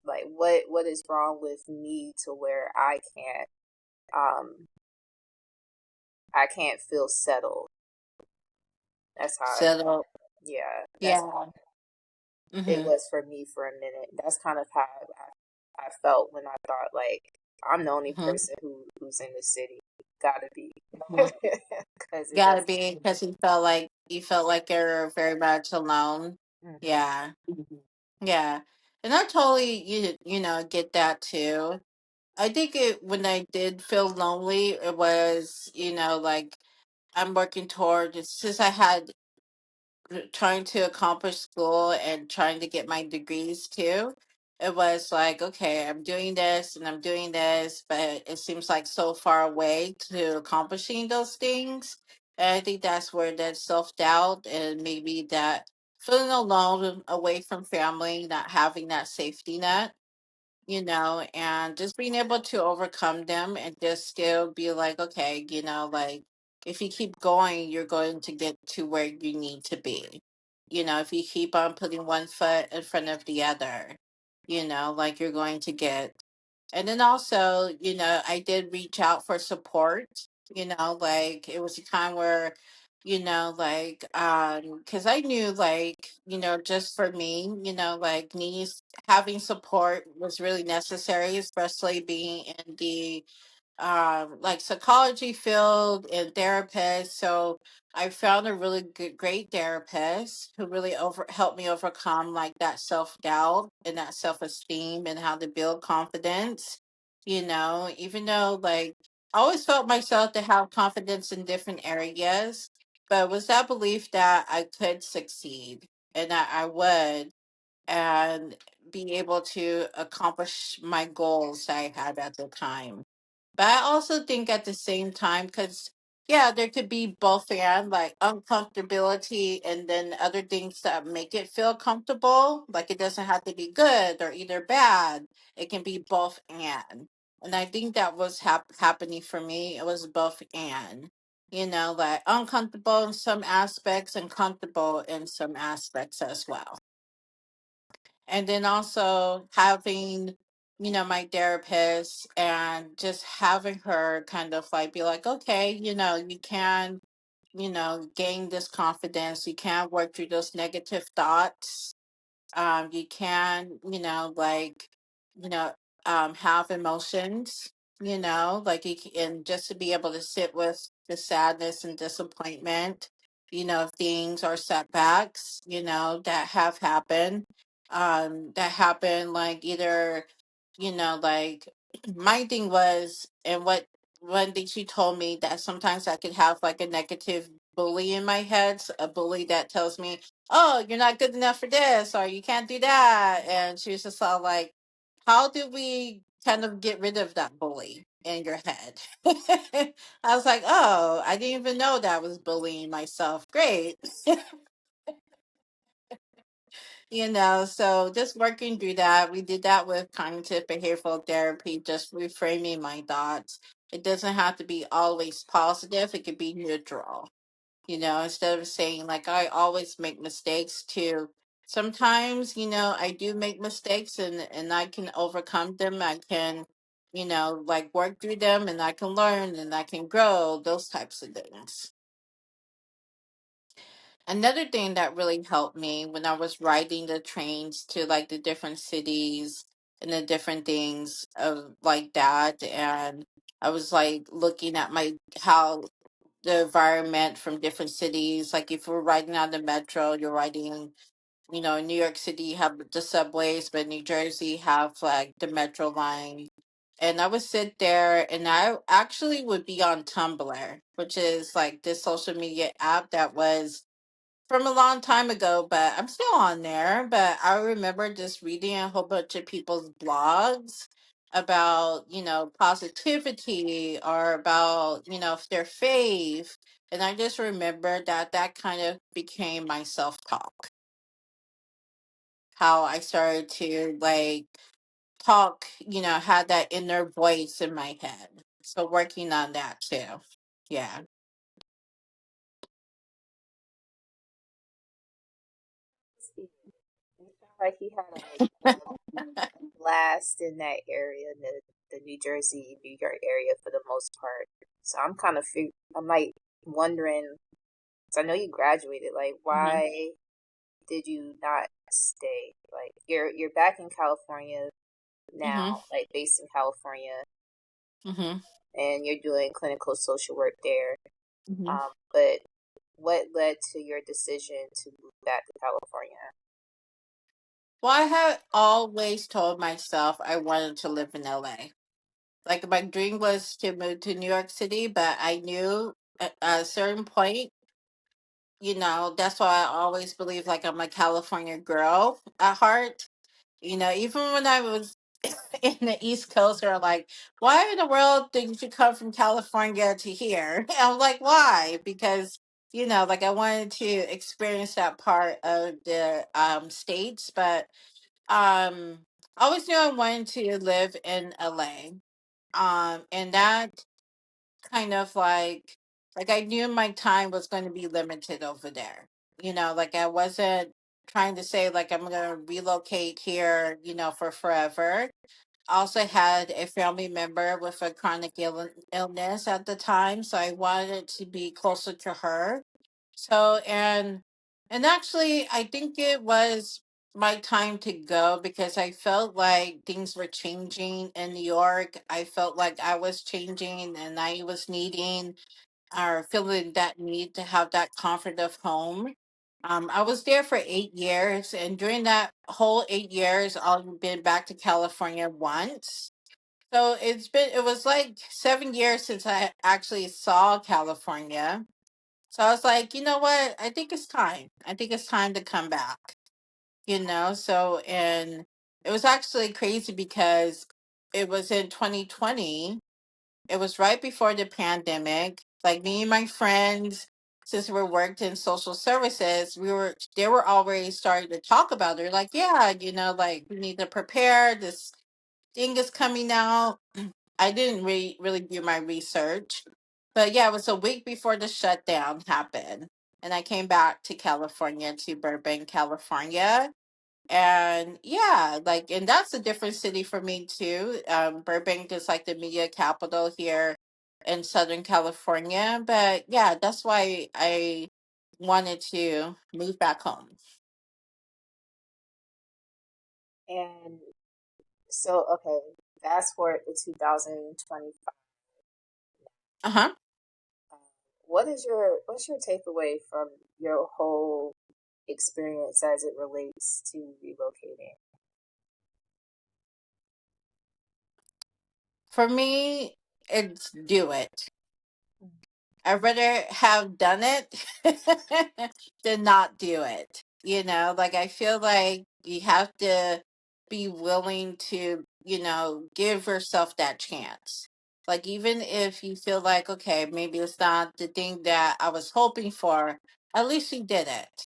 what is wrong with me to where um, I can't feel settled. That's how, So yeah, that's how yeah. it Mhm. was for me for a minute. That's kind of how I felt when I thought like I'm the only Mhm. person who's in the city. Gotta be, Mhm. because it Gotta does. be because you felt like you're very much alone. Mhm. Yeah. Yeah. And I totally get that too. I think it when I did feel lonely, it was, like I'm working toward since I had trying to accomplish school and trying to get my degrees too. It was like, okay, I'm doing this and I'm doing this, but it seems like so far away to accomplishing those things. And I think that's where that self doubt and maybe that feeling alone away from family, not having that safety net, and just being able to overcome them and just still be like, okay, like if you keep going, you're going to get to where you need to be. If you keep on putting one foot in front of the other, like you're going to get. And then also, I did reach out for support, like it was a time where, like, cause I knew like, just for me, like needs having support was really necessary, especially being in the like psychology field and therapist. So I found a really good, great therapist who really helped me overcome like that self doubt and that self esteem and how to build confidence. Even though like I always felt myself to have confidence in different areas, but it was that belief that I could succeed and that I would and be able to accomplish my goals that I had at the time. But I also think at the same time, because yeah, there could be both and like uncomfortability and then other things that make it feel comfortable. Like it doesn't have to be good or either bad. It can be both and. And I think that was happening for me. It was both and. Like uncomfortable in some aspects and comfortable in some aspects as well. And then also having my therapist and just having her kind of like be like, okay, you can gain this confidence, you can work through those negative thoughts, you can like you know have emotions, like and just to be able to sit with the sadness and disappointment, of things or setbacks, that have happened, that happen like either, like my thing was, and what one thing she told me, that sometimes I could have like a negative bully in my head, a bully that tells me, oh, you're not good enough for this, or you can't do that. And she was just all like, how do we kind of get rid of that bully in your head? I was like, oh, I didn't even know that I was bullying myself. Great. So just working through that. We did that with cognitive behavioral therapy, just reframing my thoughts. It doesn't have to be always positive, it could be neutral. Instead of saying like I always make mistakes, to sometimes, I do make mistakes, and I can overcome them. I can, like work through them, and I can learn and I can grow, those types of things. Another thing that really helped me when I was riding the trains to like the different cities and the different things of like that, and I was like looking at my how the environment from different cities. Like if we're riding on the metro, you're riding, in New York City you have the subways, but New Jersey have like the metro line. And I would sit there and I actually would be on Tumblr, which is like this social media app that was from a long time ago, but I'm still on there. But I remember just reading a whole bunch of people's blogs about, positivity, or about, their faith. And I just remember that that kind of became my self talk. How I started to like talk, had that inner voice in my head. So working on that too. Yeah. It sounded like you had a blast in that area, in the New Jersey, New York area for the most part. So I'm like wondering, so I know you graduated, like Hmm. why did you not stay? Like you're back in California now, Hmm. like based in California, Hmm. and you're doing clinical social work there. Hmm. But what led to your decision to move back to California? Well, I had always told myself I wanted to live in LA. Like my dream was to move to New York City, but I knew at a certain point, that's why I always believe like I'm a California girl at heart. Even when I was in the East Coast, are like, why in the world did you come from California to here? And I'm like, why? Because like I wanted to experience that part of the states, but I always knew I wanted to live in LA. And that kind of like I knew my time was going to be limited over there. Like I wasn't trying to say like I'm going to relocate here, for forever. I also had a family member with a chronic illness at the time, so I wanted to be closer to her. So and actually I think it was my time to go because I felt like things were changing in New York. I felt like I was changing and I was needing or feeling that need to have that comfort of home. I was there for 8 years, and during that whole 8 years, I've been back to California once. So it was like 7 years since I actually saw California. So I was like, you know what? I think it's time. I think it's time to come back. And it was actually crazy because it was in 2020. It was right before the pandemic. Like me and my friends, since we worked in social services, they were already starting to talk about it. They're like, yeah, like we need to prepare. This thing is coming out. I didn't really do my research. But yeah, it was a week before the shutdown happened. And I came back to California, to Burbank, California. And yeah, like, and that's a different city for me too. Burbank is like the media capital here in Southern California. But yeah, that's why I wanted to move back home. And so, okay, fast forward to 2025. Uh huh. Um, what's your takeaway from your whole experience as it relates to relocating? For me, it's do it. I'd rather have done it than not do it. Like I feel like you have to be willing to, give yourself that chance. Like even if you feel like, okay, maybe it's not the thing that I was hoping for, at least you did it.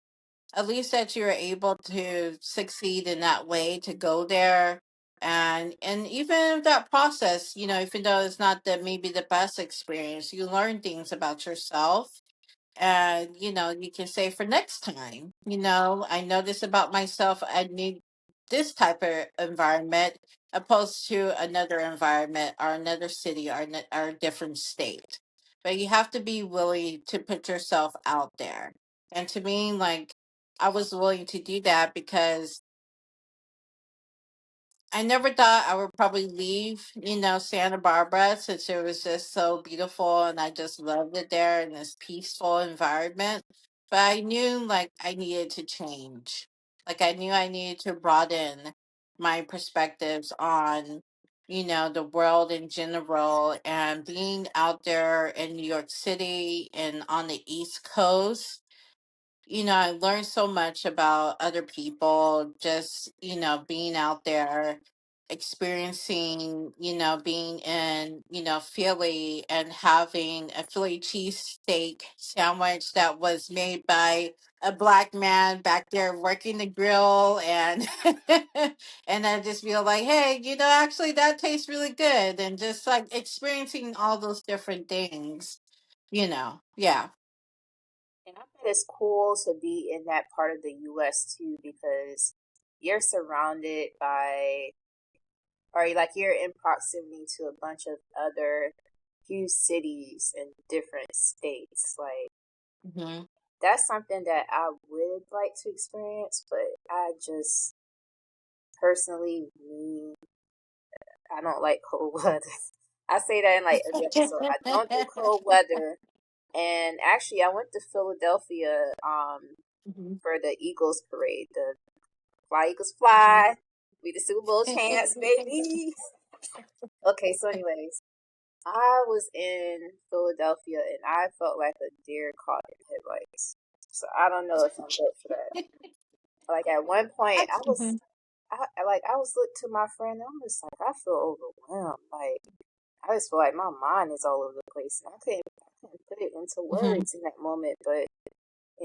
at least that you're able to succeed in that way to go there. And even that process, even though it's not the maybe the best experience, you learn things about yourself. And you can say for next time, I know this about myself. I need this type of environment opposed to another environment or another city or a different state. But you have to be willing to put yourself out there. And to me, like, I was willing to do that because I never thought I would probably leave, Santa Barbara, since it was just so beautiful and I just loved it there in this peaceful environment. But I knew like I needed to change. Like I knew I needed to broaden my perspectives on, the world in general, and being out there in New York City and on the East Coast. I learned so much about other people, just, being out there, experiencing, being in, Philly and having a Philly cheesesteak sandwich that was made by a black man back there working the grill, and and I just feel like, hey, actually that tastes really good, and just like experiencing all those different things, yeah. And I bet it's cool to be in that part of the US too because you're surrounded by, or like you're in proximity to a bunch of other huge cities in different states. Like, Hmm. that's something that I would like to experience, but I just personally, me, I don't like cold weather. I say that in like every episode. I don't do cold weather. And actually, I went to Philadelphia Mhm. for the Eagles parade. The Fly Eagles Fly. We the Super Bowl champs, baby. Okay, so anyways, I was in Philadelphia and I felt like a deer caught in headlights. So I don't know if I'm built for that. Like at one point, Mhm. I was looking to my friend. And I'm just like, I feel overwhelmed. Like I just feel like my mind is all over the place, and I couldn't put it into Mhm. words in that moment. But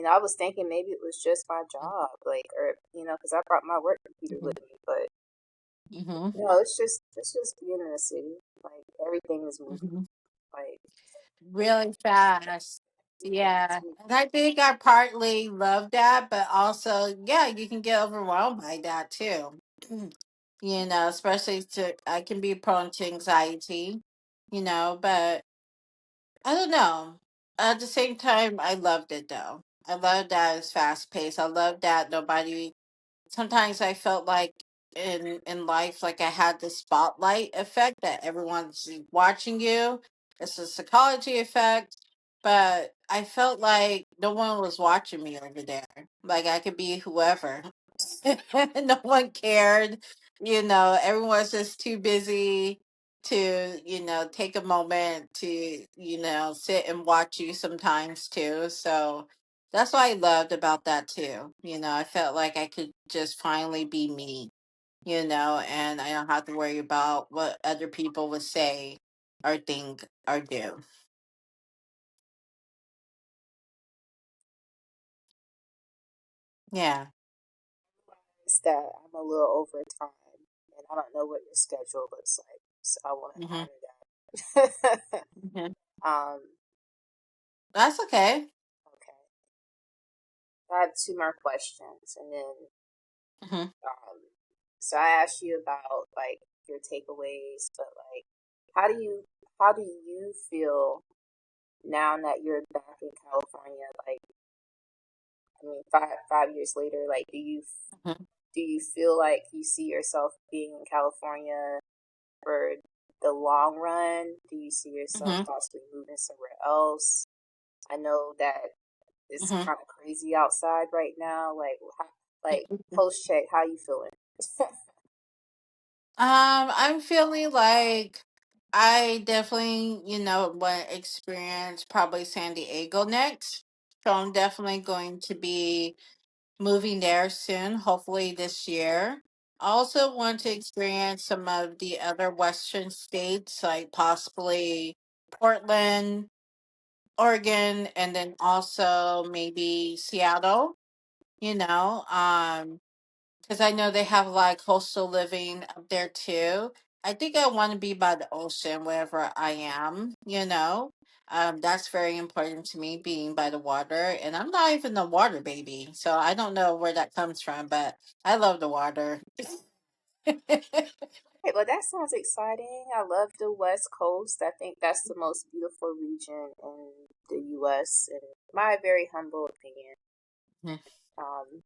I was thinking maybe it was just my job, like, or because I brought my work computer Mhm. with me. But Mhm. no, it's just being in the city. Like everything is moving. Mhm. Like Really fast. everything is Yeah. moving. And I think I partly love that, but also, yeah, you can get overwhelmed by that too. Especially I can be prone to anxiety, but I don't know. At the same time, I loved it though. I love that it's fast paced. I love that nobody sometimes I felt like in life, like I had the spotlight effect that everyone's watching you. It's a psychology effect, but I felt like no one was watching me over there. Like I could be whoever. No one cared. Everyone's just too busy to, take a moment to, sit and watch you sometimes too. So that's what I loved about that too. I felt like I could just finally be me, and I don't have to worry about what other people would say or think or do. Yeah. It's that I'm a little over time, and I don't know what your schedule looks like, so I want Hmm. to honor that. Hmm. um, That's okay. okay. I have two more questions, and then Hmm. um, so I asked you about like your takeaways, but like, how do you how do you feel now that you're back in California? Like, I mean, five years later, like, Hmm. do you feel like you see yourself being in California for the long run? Do you see yourself Hmm. possibly moving somewhere else? I know that it's Hmm. kind of crazy outside right now. Like post check, how you feeling? I'm feeling like I definitely, want to experience probably San Diego next. So I'm definitely going to be moving there soon, hopefully this year. I also want to experience some of the other Western states, like possibly Portland, Oregon, and then also maybe Seattle. you know. Because I know they have like coastal living up there too. I think I want to be by the ocean wherever I am, you know. That's very important to me, being by the water. And I'm not even a water baby, so I don't know where that comes from, but I love the water. Hey, well, that sounds exciting. I love the West Coast. I think that's the most beautiful region in the U.S. in my very humble opinion. Um,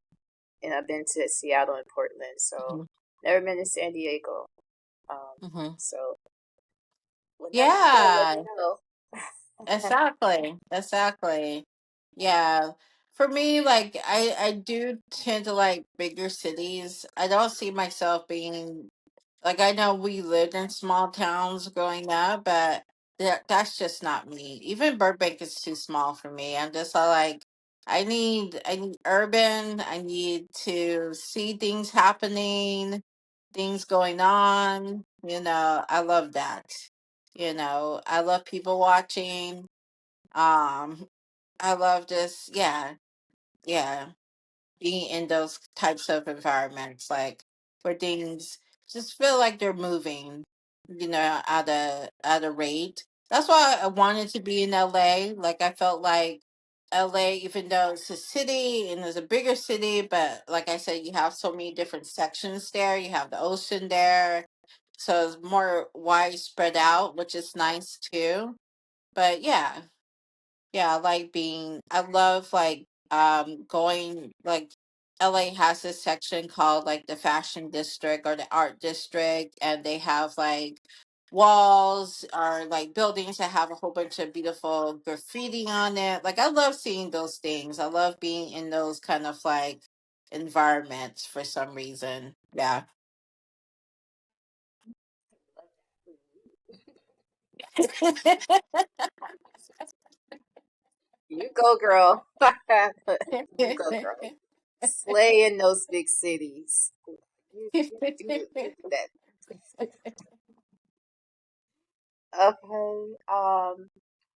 and I've been to Seattle and Portland, so Mhm, never been to San Diego. Um, mhm. so whenever you go, let me Yeah, know. exactly. Exactly. Yeah. For me, like I do tend to like bigger cities. I don't see myself being like, I know we lived in small towns growing up, but that's just not me. Even Burbank is too small for me. I'm just like, I need urban. I need to see things happening, things going on. I love that. I love people watching. Um, I love just, yeah, yeah, being in those types of environments, like where things just feel like they're moving, at a rate. That's why I wanted to be in LA. Like, I felt like LA, even though it's a city and it's a bigger city, but like I said, you have so many different sections there. You have the ocean there. So it's more widespread out, which is nice too. But yeah, I like I love like going like LA has this section called like the fashion district or the art district, and they have like walls or like buildings that have a whole bunch of beautiful graffiti on it. Like, I love seeing those things. I love being in those kind of like environments for some reason. Yeah. You go, girl. You go, girl. Slay in those big cities. You do that. Okay.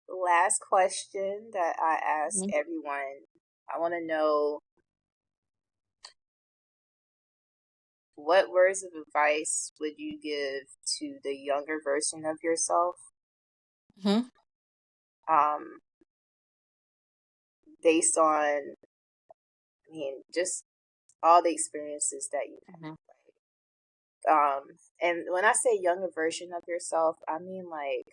Last question that I ask everyone. I want to know, what words of advice would you give to the younger version of yourself? Mhm, Um, based on, just all the experiences that you mhm, had. And when I say younger version of yourself, I mean like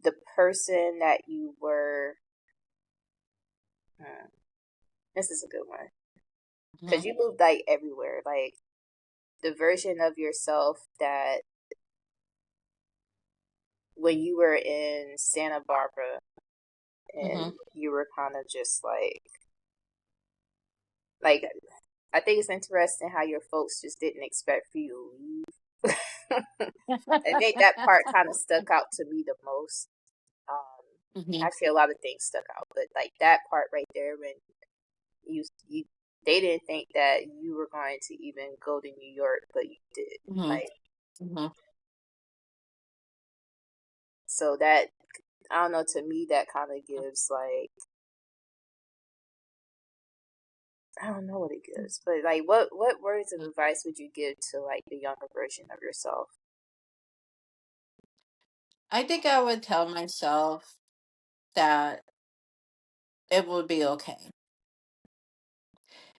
the person that you were. Hmm, this is a good one because mhm, you moved like everywhere. Like the version of yourself that when you were in Santa Barbara and mhm, you were kind of just like I think it's interesting how your folks just didn't expect for you to leave. I think that part kind of stuck out to me the most. mhm, Actually, a lot of things stuck out, but like that part right there when you they didn't think that you were going to even go to New York, but you did. mhm, Like, mhm, so that, I don't know, to me that kind of gives like, I don't know what it gives, but like what words of mhm. advice would you give to like the younger version of yourself? I think I would tell myself that it will be okay,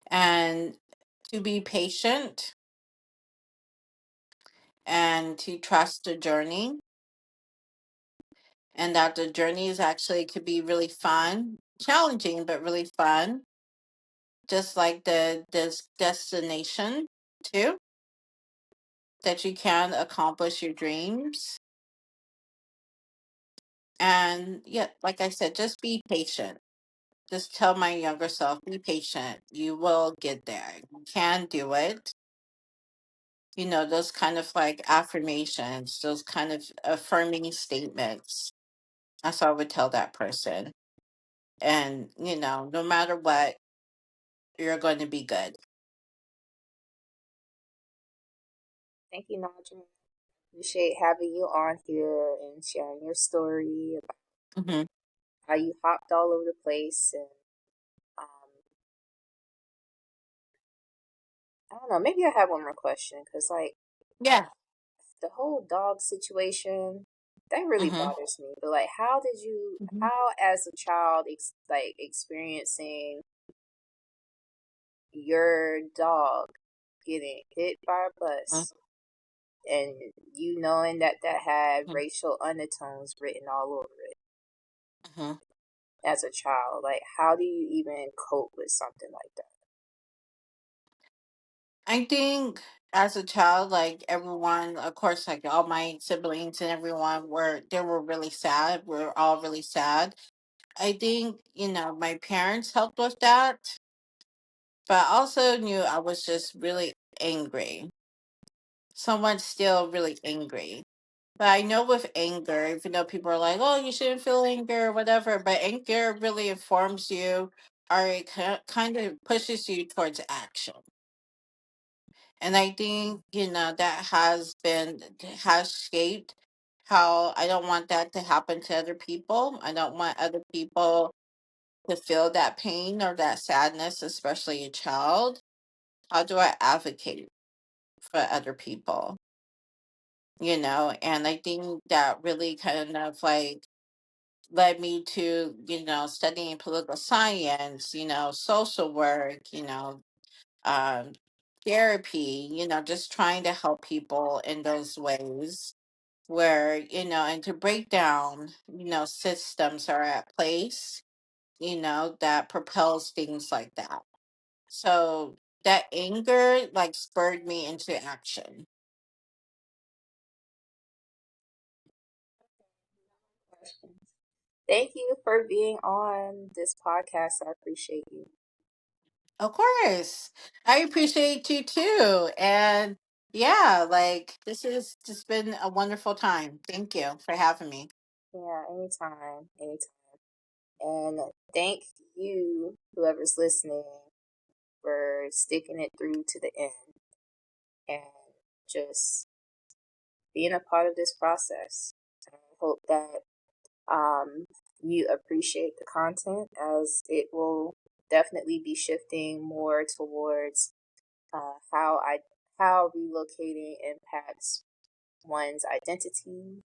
and to be patient, and to trust the journey, and that the journey is actually could be really fun, challenging, but really fun, just like the this destination too, that you can accomplish your dreams. And yeah, like I said, just be patient. Just tell my younger self, be patient. You will get there. You can do it. Those kind of like affirmations, those kind of affirming statements. That's what I would tell that person. And, no matter what, you're going to be good. Thank you, Nadra. Appreciate having you on here and sharing your story about Hmm. how you hopped all over the place and um, I don't know. Maybe I have one more question because, like, Yeah. the whole dog situation that really Mm-hmm. bothers me. But like, how did you, Mm-hmm. how as a child, like experiencing your dog getting hit by a bus and you knowing that that had Mm-hmm. racial undertones written all over it Mm-hmm. as a child? Like, how do you even cope with something like that? I think as a child, like everyone, of course, like all my siblings and everyone were really sad. We're all really sad. I think, my parents helped with that, but I also knew I was just really angry. Someone's still really angry. But I know with anger, even though people are like, oh, you shouldn't feel anger or whatever, but anger really informs you or it kind of pushes you towards action. And I think, that has shaped how I don't want that to happen to other people. I don't want other people to feel that pain or that sadness, especially a child. How do I advocate for other people? And I think that really kind of like led me to, studying political science, social work, um, therapy, just trying to help people in those ways where, and to break down, systems are at place, that propels things like that. So that anger like spurred me into action. Thank you for being on this podcast. I appreciate you. Of course. I appreciate you too. And yeah, like this has just been a wonderful time. Thank you for having me. Yeah, anytime, anytime. And thank you, whoever's listening, for sticking it through to the end and just being a part of this process. I hope that um, you appreciate the content as it will definitely be shifting more towards how how relocating impacts one's identity,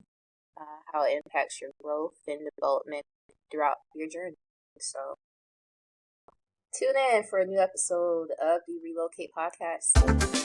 how it impacts your growth and development throughout your journey. So tune in for a new episode of the Relocate Podcast.